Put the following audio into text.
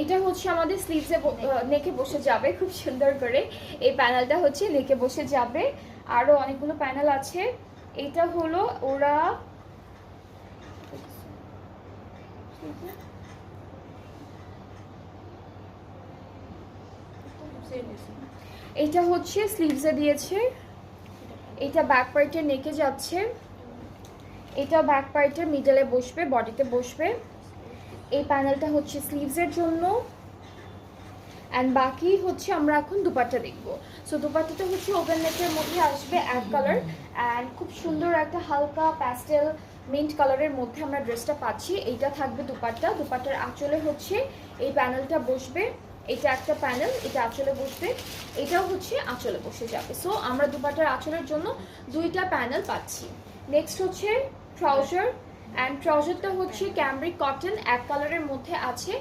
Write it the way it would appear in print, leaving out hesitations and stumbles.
এটা হচ্ছে আমাদের স্লিভসে নেকে বসে যাবে খুব সুন্দর করে। এই প্যানেলটা হচ্ছে নেকে বসে যাবে। আরো অনেকগুলো প্যানেল আছে। এটা হলো ওরা এটা হচ্ছে স্লিভসে দিয়েছে। এটা ব্যাক পার্টের নেকে যাচ্ছে, এটা ব্যাক পার্টের মিডলে বসবে, বডিতে বসবে। এই প্যানেলটা হচ্ছে স্লিভসের জন্য। অ্যান্ড বাকি হচ্ছে আমরা এখন দুপাট্টা দেখবো। সো দুপাট্টাটা হচ্ছে ওপেন নেকের মধ্যে আসবে অ্যাশ কালার, অ্যান্ড খুব সুন্দর একটা হালকা প্যাস্টেল মিন্ট কালারের মধ্যে আমরা ড্রেসটা পাচ্ছি। এইটা থাকবে দুপাট্টা। দুপাট্টার আঁচলে হচ্ছে এই প্যানেলটা বসবে। এটা একটা প্যানেল, এটা আঁচলে বসবে, এটাও হচ্ছে আঁচলে বসে যাবে। সো আমরা দুপাট্টার আঁচলের জন্য দুইটা প্যানেল পাচ্ছি। নেক্সট হচ্ছে ট্রাউজার, অ্যান্ড ট্রাউজারটা হচ্ছে ক্যামব্রিক কটন এক কালারের মধ্যে আছে।